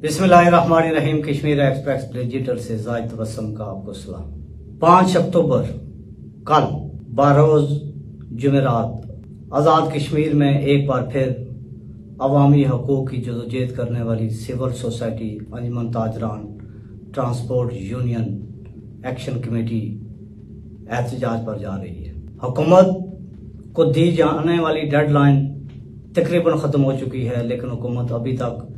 बिस्मिल्लाहिर्रहमानिर्रहीम। Kashmir express digital से जाहिद तबस्सुम का आपको सलाम। 5 अक्टूबर कल बारोज जुमेरात आज़ाद कश्मीर में एक बार फिर अवामी हकूक़ की जदोजहद करने वाली सिविल सोसाइटी, अंजुमन ताजरान, ट्रांसपोर्ट यूनियन, एक्शन कमेटी एहतजाज पर जा रही है। हुकूमत को दी जाने वाली डेडलाइन तकरीबन ख़त्म हो चुकी है, लेकिन हुकूमत अभी तक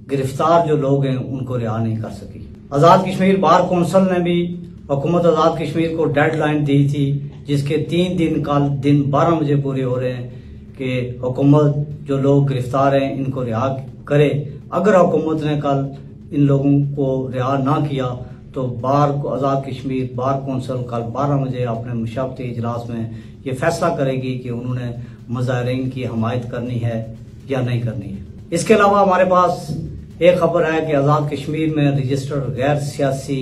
गिरफ्तार जो लोग हैं उनको रिहा नहीं कर सकी। आज़ाद कश्मीर बार कौंसिल ने भी हुकूमत आज़ाद कश्मीर को डेडलाइन दी थी, जिसके 3 दिन कल दिन 12 बजे पूरे हो रहे हैं कि हुकूमत जो लोग गिरफ्तार हैं इनको रिहा करे। अगर हुकूमत ने कल इन लोगों को रिहा ना किया तो आज़ाद कश्मीर बार कौंसिल कल 12 बजे अपने मुशावरती इजलास में ये फैसला करेगी कि उन्होंने मुजाहिरीन की हमायत करनी है या नहीं करनी है। इसके अलावा हमारे पास एक खबर है कि आज़ाद कश्मीर में रजिस्टर्ड गैर सियासी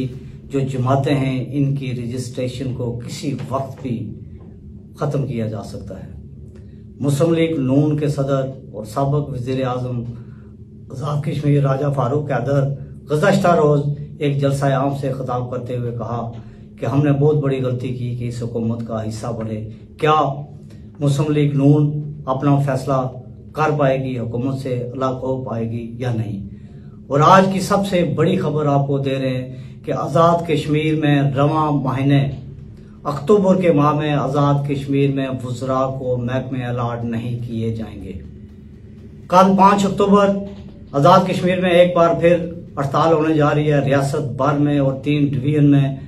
जो जमातें हैं इनकी रजिस्ट्रेशन को किसी वक्त भी ख़त्म किया जा सकता है। मुस्लिम लीग नून के सदर और साबिक़ वज़ीर आज़म आज़ाद कश्मीर राजा फारूक हैदर गुज़श्ता रोज़ एक जलसा आम से खिताब करते हुए कहा कि हमने बहुत बड़ी गलती की कि इस हुकूमत का हिस्सा बने। क्या मुस्लिम लीग नून अपना फैसला कर पाएगी, हुकूमत से अलग हो पाएगी या नहीं? और आज की सबसे बड़ी खबर आपको दे रहे हैं कि आज़ाद कश्मीर में रवां महीने अक्टूबर के माह में आज़ाद कश्मीर में वुज़रा को महकमे अलॉट नहीं किए जाएंगे। कल 5 अक्टूबर आज़ाद कश्मीर में एक बार फिर हड़ताल होने जा रही है। रियासत भर में और 3 डिवीजन में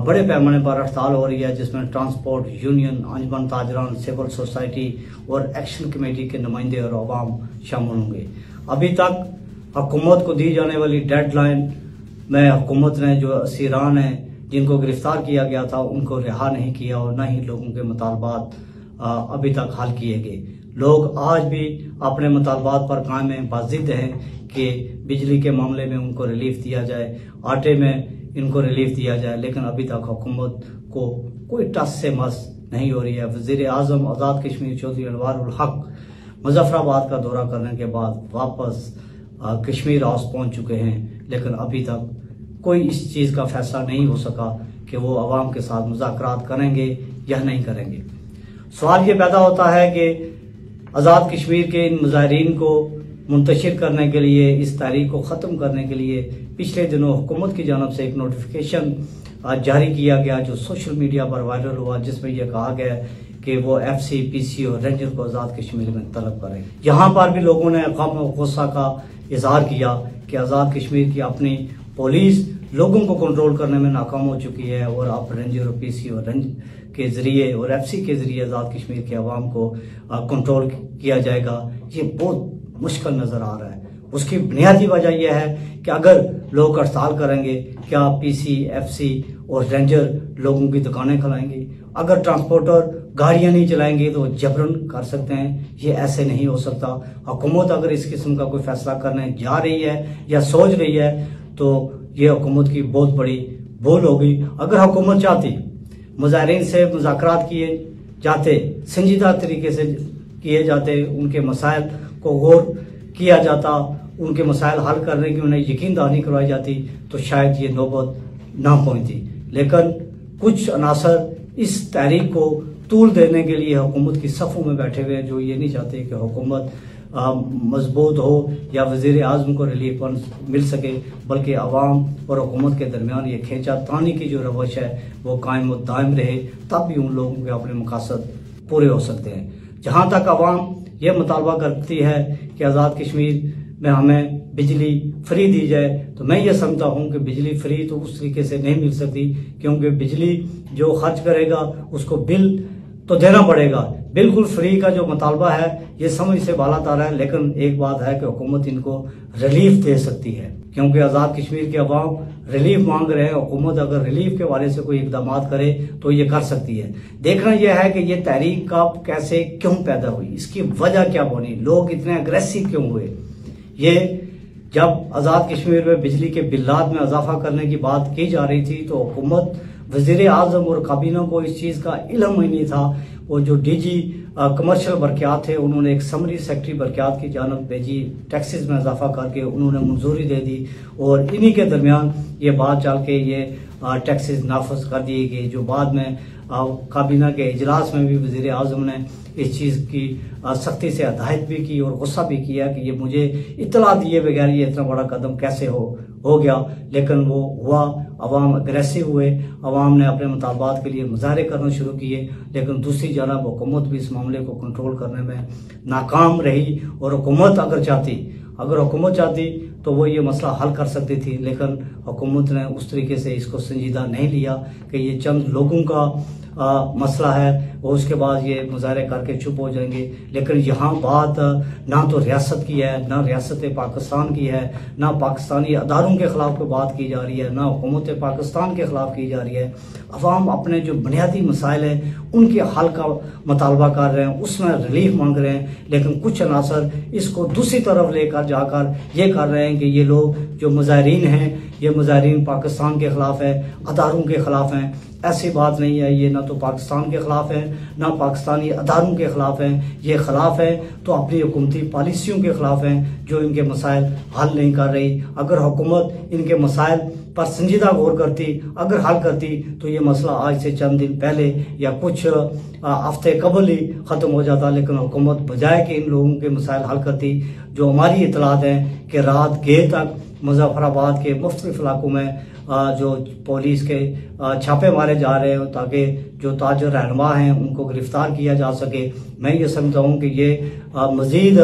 बड़े पैमाने पर हड़ताल हो रही है, जिसमें ट्रांसपोर्ट यूनियन, अंजुमन ताजरान, सिविल सोसाइटी और एक्शन कमेटी के नुमाइंदे और अवाम शामिल होंगे। अभी तक हुकूमत को दी जाने वाली डेडलाइन में हुकूमत ने जो असीरान हैं जिनको गिरफ्तार किया गया था उनको रिहा नहीं किया और न ही लोगों के मुतालबात अभी तक हल किए गए। लोग आज भी अपने मुतालबात पर कायम हैं, बाज़िद हैं कि बिजली के मामले में उनको रिलीफ दिया जाए, आटे में इनको रिलीफ दिया जाए, लेकिन अभी तक हुकूमत को कोई टस से मस नहीं हो रही है। वज़ीर आज़म आज़ाद कश्मीर चौधरी अनवार उल हक मुजफ्फराबाद का दौरा करने के बाद वापस कश्मीर हाउस पहुंच चुके हैं, लेकिन अभी तक कोई इस चीज़ का फैसला नहीं हो सका कि वो अवाम के साथ मुज़ाकरात करेंगे या नहीं करेंगे। सवाल ये पैदा होता है कि आज़ाद कश्मीर के इन मुजाहिरीन को मुंतशिर करने के लिए, इस तारीख को ख़त्म करने के लिए पिछले दिनों हुकूमत की जानब से एक नोटिफिकेशन जारी किया गया जो सोशल मीडिया पर वायरल हुआ, जिसमें यह कहा गया कि वो FC, PC और रेंजर को आज़ाद कश्मीर में तलब करें। यहाँ पर भी लोगों ने गम और गुस्सा का इजहार किया कि आज़ाद कश्मीर की अपनी पुलिस लोगों को कंट्रोल करने में नाकाम हो चुकी है और अब रेंजर और PC और रेंज के जरिए और FC के जरिए आज़ाद कश्मीर के अवाम को कंट्रोल किया जाएगा। ये बहुत मुश्किल नज़र आ रहा है। उसकी बुनियादी वजह यह है कि अगर लोग हड़ताल करेंगे, क्या PC, FC और रेंजर लोगों की दुकानें खिलाएंगे? अगर ट्रांसपोर्टर गाड़ियां नहीं चलाएंगे तो जबरन कर सकते हैं। ये ऐसे नहीं हो सकता। हुकूमत अगर इस किस्म का कोई फैसला करने जा रही है या सोच रही है तो ये हुकूमत की बहुत बड़ी भूल होगी। अगर हुकूमत चाहती मुजाहिरीन से मुज़ाकरात किए जाते, संजीदा तरीके से किए जाते, उनके मसाइल को गौर किया जाता, उनके मसाइल हल करने की उन्हें यकीन दहानी करवाई जाती तो शायद ये नौबत ना पहुंचती। लेकिन कुछ अनासर इस तहरीक को तूल देने के लिए हुकूमत की सफ़ों में बैठे हुए हैं, जो ये नहीं चाहते कि हुकूमत मजबूत हो या वज़ीर आज़म को रिलीफ फंड मिल सके, बल्कि अवाम और हुकूमत के दरमियान ये खींचा तानी की जो रवश है वो कायम और दायम रहे, तब भी उन लोगों के अपने मकासद पूरे हो सकते हैं। जहाँ तक अवाम ये मुतालबा करती है कि आज़ाद कश्मीर में हमें बिजली फ्री दी जाए, तो मैं ये समझता हूँ कि बिजली फ्री तो उस तरीके से नहीं मिल सकती, क्योंकि बिजली जो खर्च करेगा उसको बिल तो देना पड़ेगा। बिल्कुल फ्री का जो मुतालबा है ये समझ से बालातर है, लेकिन एक बात है कि हुकूमत इनको रिलीफ दे सकती है, क्योंकि आज़ाद कश्मीर के अवाम रिलीफ मांग रहे हैं। हुकूमत अगर रिलीफ के वाले से कोई इकदाम करे तो ये कर सकती है। देखना यह है कि ये तहरीक कब, कैसे, क्यों पैदा हुई, इसकी वजह क्या बनी, लोग इतने अग्रेसिव क्यों हुए। ये जब आज़ाद कश्मीर में बिजली के बिल्लात में इजाफा करने की बात की जा रही थी तो हुकूमत, वज़ीर आज़म और काबीना को इस चीज़ का इल्म ही नहीं था। वो जो डीजी कमर्शियल बरक़ियात थे उन्होंने एक समरी सेक्रेटरी बरक़ियात की जानब भेजी, टैक्सेस में इजाफा करके उन्होंने मंजूरी दे दी और इन्हीं के दरमियान ये बात चल के ये टैक्सेस नाफज कर दिए गए, जो बाद में काबीना के इजलास में भी वज़ीर आज़म ने इस चीज़ की सख्ती से हदायत भी की और गुस्सा भी किया कि ये मुझे इत्तला दिए बगैर ये इतना बड़ा कदम कैसे हो गया। लेकिन वो हुआ, अवाम अग्रेसिव हुए, अवाम ने अपने मुतालबात के लिए मुजाहरे करना शुरू किए, लेकिन दूसरी जानब हुकूमत भी इस मामले को कंट्रोल करने में नाकाम रही। और हुकूमत अगर हुकूमत चाहती तो वो ये मसला हल कर सकती थी, लेकिन हुकूमत ने उस तरीके से इसको संजीदा नहीं लिया कि ये चंद लोगों का मसला है और उसके बाद ये मुजाहरे करके चुप हो जाएंगे। लेकिन यहाँ बात ना तो रियासत की है, ना रियासत पाकिस्तान की है, ना पाकिस्तानी अदारों के खिलाफ कोई बात की जा रही है, ना हुकूमत पाकिस्तान के खिलाफ की जा रही है। अवाम अपने जो बुनियादी मसाइल हैं उनके हल का मुतालबा कर रहे हैं, उसमें रिलीफ मांग रहे हैं, लेकिन कुछ अनासर इसको दूसरी तरफ लेकर जाकर ये कर रहे हैं कि ये लोग जो मुजाहिरीन हैं ये मुजाहिरीन पाकिस्तान के खिलाफ है, अदारों के खिलाफ हैं। ऐसी बात नहीं है, ये ना तो पाकिस्तान के खिलाफ है ना पाकिस्तानी अदारों के खिलाफ हैं, ये खिलाफ है तो अपनी हुकूमती पॉलिसियों के खिलाफ हैं जो इनके मसाइल हल नहीं कर रही। अगर हुकूमत इनके मसाइल पर संजीदा गौर करती, अगर हल करती तो ये मसला आज से चंद दिन पहले या कुछ हफ्ते कबल ही ख़त्म हो जाता। लेकिन हुकूमत बजाय कि इन लोगों के मसाइल हल करती, जो हमारी इतलात हैं कि रात गए तक मुजफ्फराबाद के मुख्तलिफ इलाकों में जो पुलिस के छापे मारे जा रहे हैं ताकि जो ताजर रहनुमा हैं उनको गिरफ्तार किया जा सके। मैं ये समझता हूँ कि ये मजीद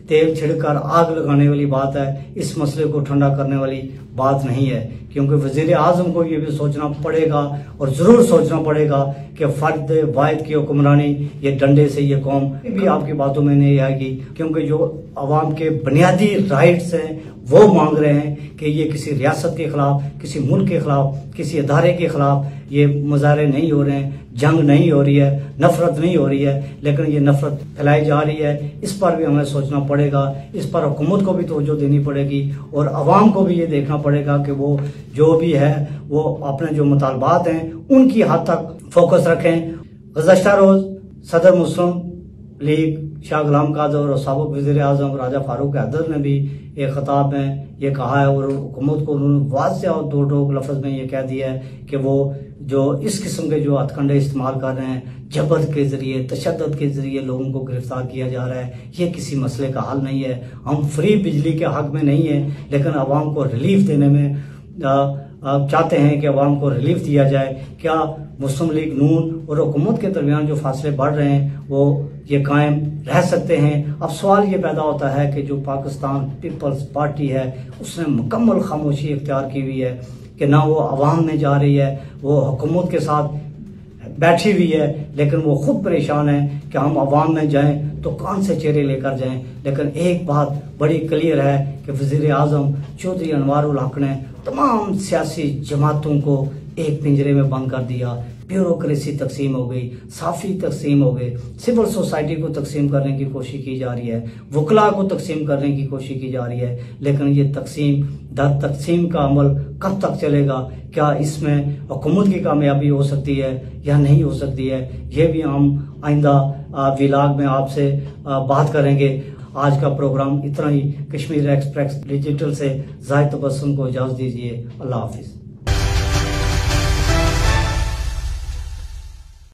तेल छिड़कर आग लगाने वाली बात है, इस मसले को ठंडा करने वाली बात नहीं है, क्योंकि वज़ीर आज़म को ये भी सोचना पड़ेगा और ज़रूर सोचना पड़ेगा कि फर्द वाहिद की हुक्मरानी ये डंडे से ये कौम भी आपकी बातों में नहीं आएगी, क्योंकि जो अवाम के बुनियादी राइट्स हैं वो मांग रहे हैं कि ये किसी रियासत के खिलाफ, किसी मुल्क के खिलाफ, किसी अदारे के खिलाफ ये मुजाहरे नहीं हो रहे हैं, जंग नहीं हो रही है, नफरत नहीं हो रही है, लेकिन ये नफरत फैलाई जा रही है। इस पर भी हमें सोचना पड़ेगा, इस पर हुकूमत को भी तवज्जो देनी पड़ेगी और अवाम को भी ये देखना पड़ेगा कि वो जो भी है वो अपने जो मुतालबात हैं उनकी हद तक फोकस रखें। गुज़श्ता रोज सदर मुस्लिम लीग शाह गुलाम कादर और साबिक़ वज़ीर आज़म राजा फारूक हैदर ने भी एक खिताब में ये कहा है और हुकूमत को उन्होंने वाज़ेह और दो टोक लफ्ज़ में ये कह दिया है कि वो जो इस किस्म के जो हथकंडे इस्तेमाल कर रहे हैं, जबर के ज़रिए, तशद्दुद के ज़रिए लोगों को गिरफ्तार किया जा रहा है, ये किसी मसले का हल नहीं है। हम फ्री बिजली के हक में नहीं है, लेकिन आवाम को रिलीफ देने में चाहते हैं कि अवाम को रिलीफ दिया जाए। क्या मुस्लिम लीग नून और हुकूमत के दरमियान जो फासले बढ़ रहे हैं वो ये कायम रह सकते हैं? अब सवाल ये पैदा होता है कि जो पाकिस्तान पीपल्स पार्टी है उसने मुकम्मल खामोशी इख्तियार की हुई है कि ना वो अवाम में जा रही है, वो हुकूमत के साथ बैठी हुई है, लेकिन वो खुद परेशान है कि हम अवाम में जाएं तो कौन से चेहरे लेकर जाएं। लेकिन एक बात बड़ी क्लियर है कि वज़ीर आज़म चौधरी अनवारुल हक ने तमाम सियासी जमातों को एक पिंजरे में बंद कर दिया। ब्यूरोक्रेसी तकसीम हो गई, साफ़ी तकसीम हो गई, सिविल सोसाइटी को तकसीम करने की कोशिश की जा रही है, वकला को तकसीम करने की कोशिश की जा रही है, लेकिन ये तकसीम दर तकसीम का अमल कब तक चलेगा? क्या इसमें हुकूमत की कामयाबी हो सकती है या नहीं हो सकती है? ये भी हम आइंदा व्लॉग में आपसे बात करेंगे। आज का प्रोग्राम इतना ही। कश्मीर एक्सप्रेस डिजिटल से जाहिद तबस्सुम को इजाज़त दीजिए। अल्लाह हाफिज़।